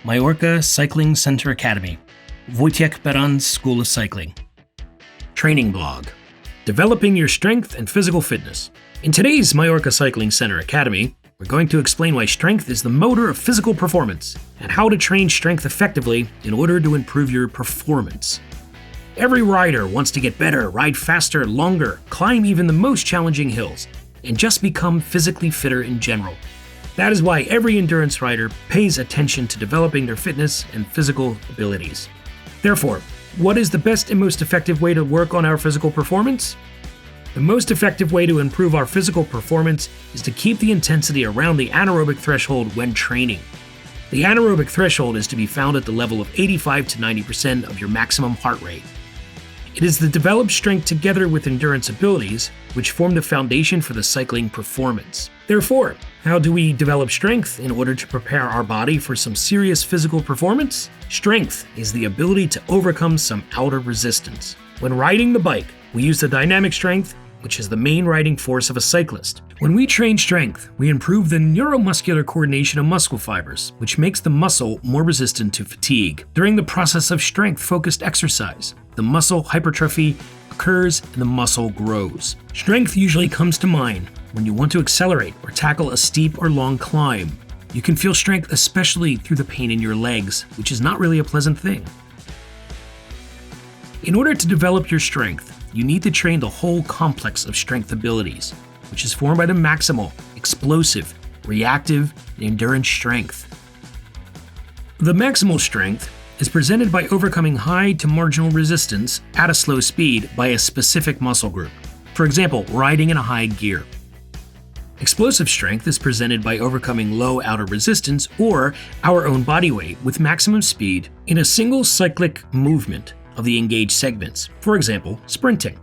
Mallorca Cycling Center Academy, Wojciech Beran's School of Cycling. Training blog, developing your strength and physical fitness. In today's Mallorca Cycling Center Academy, we're going to explain why strength is the motor of physical performance and how to train strength effectively in order to improve your performance. Every rider wants to get better, ride faster, longer, climb even the most challenging hills, and just become physically fitter in general. That is why every endurance rider pays attention to developing their fitness and physical abilities. Therefore, what is the best and most effective way to work on our physical performance? The most effective way to improve our physical performance is to keep the intensity around the anaerobic threshold when training. The anaerobic threshold is to be found at the level of 85 to 90% of your maximum heart rate. It is the developed strength together with endurance abilities which form the foundation for the cycling performance. Therefore, how do we develop strength in order to prepare our body for some serious physical performance? Strength is the ability to overcome some outer resistance. When riding the bike, we use the dynamic strength, which is the main riding force of a cyclist. When we train strength, we improve the neuromuscular coordination of muscle fibers, which makes the muscle more resistant to fatigue. During the process of strength-focused exercise, the muscle hypertrophy occurs and the muscle grows. Strength usually comes to mind when you want to accelerate or tackle a steep or long climb. You can feel strength especially through the pain in your legs, which is not really a pleasant thing. In order to develop your strength, you need to train the whole complex of strength abilities, which is formed by the maximal, explosive, reactive, and endurance strength. The maximal strength is presented by overcoming high to marginal resistance at a slow speed by a specific muscle group. For example, riding in a high gear. Explosive strength is presented by overcoming low outer resistance or our own body weight with maximum speed in a single cyclic movement of the engaged segments, for example, sprinting.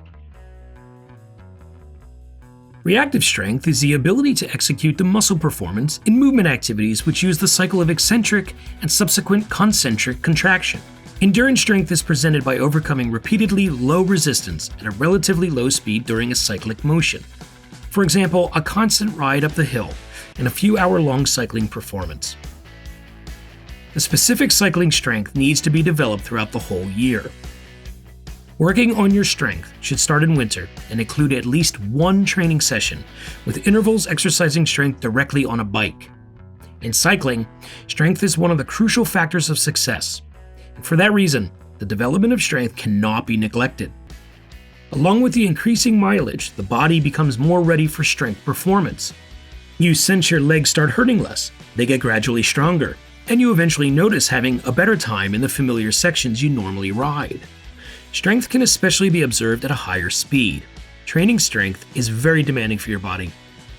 Reactive strength is the ability to execute the muscle performance in movement activities which use the cycle of eccentric and subsequent concentric contraction. Endurance strength is presented by overcoming repeatedly low resistance at a relatively low speed during a cyclic motion. For example, a constant ride up the hill and a few hour-long cycling performance. The specific cycling strength needs to be developed throughout the whole year. Working on your strength should start in winter and include at least one training session, with intervals exercising strength directly on a bike. In cycling, strength is one of the crucial factors of success, and for that reason, the development of strength cannot be neglected. Along with the increasing mileage, the body becomes more ready for strength performance. You sense your legs start hurting less, they get gradually stronger, and you eventually notice having a better time in the familiar sections you normally ride. Strength can especially be observed at a higher speed. Training strength is very demanding for your body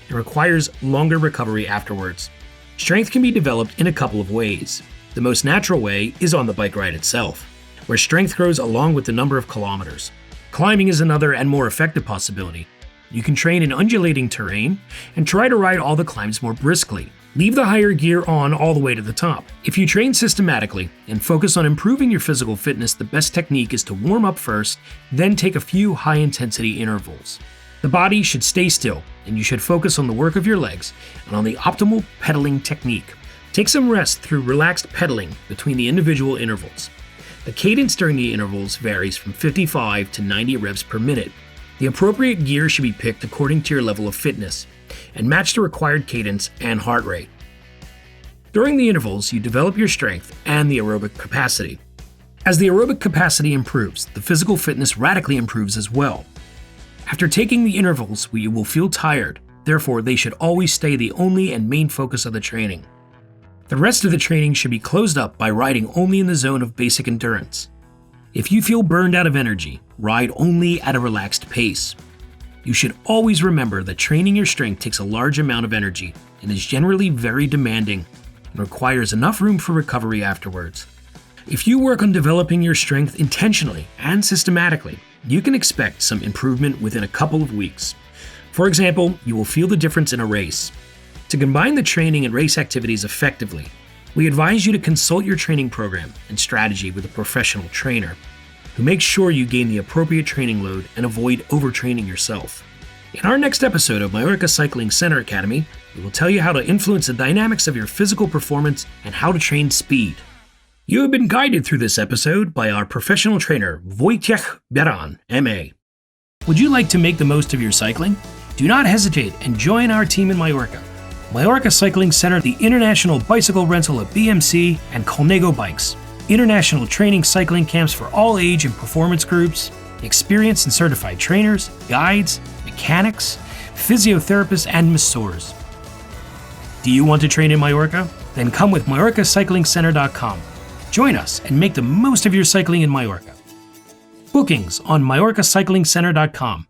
and requires longer recovery afterwards. Strength can be developed in a couple of ways. The most natural way is on the bike ride itself, where strength grows along with the number of kilometers. Climbing is another and more effective possibility. You can train in undulating terrain and try to ride all the climbs more briskly. Leave the higher gear on all the way to the top. If you train systematically and focus on improving your physical fitness, the best technique is to warm up first, then take a few high-intensity intervals. The body should stay still, and you should focus on the work of your legs and on the optimal pedaling technique. Take some rest through relaxed pedaling between the individual intervals. The cadence during the intervals varies from 55 to 90 reps per minute. The appropriate gear should be picked according to your level of fitness and match the required cadence and heart rate. During the intervals, you develop your strength and the aerobic capacity. As the aerobic capacity improves, the physical fitness radically improves as well. After taking the intervals, you will feel tired, therefore they should always stay the only and main focus of the training. The rest of the training should be closed up by riding only in the zone of basic endurance. If you feel burned out of energy, ride only at a relaxed pace. You should always remember that training your strength takes a large amount of energy and is generally very demanding and requires enough room for recovery afterwards. If you work on developing your strength intentionally and systematically, you can expect some improvement within a couple of weeks. For example, you will feel the difference in a race. To combine the training and race activities effectively, we advise you to consult your training program and strategy with a professional trainer who makes sure you gain the appropriate training load and avoid overtraining yourself. In our next episode of Mallorca Cycling Center Academy, we will tell you how to influence the dynamics of your physical performance and how to train speed. You have been guided through this episode by our professional trainer, Wojciech Beran, MA. Would you like to make the most of your cycling? Do not hesitate and join our team in Mallorca. Mallorca Cycling Center, the international bicycle rental of BMC and Colnago bikes. International training cycling camps for all age and performance groups. Experienced and certified trainers, guides, mechanics, physiotherapists, and masseurs. Do you want to train in Mallorca? Then come with MallorcaCyclingCenter.com. Join us and make the most of your cycling in Mallorca. Bookings on MallorcaCyclingCenter.com.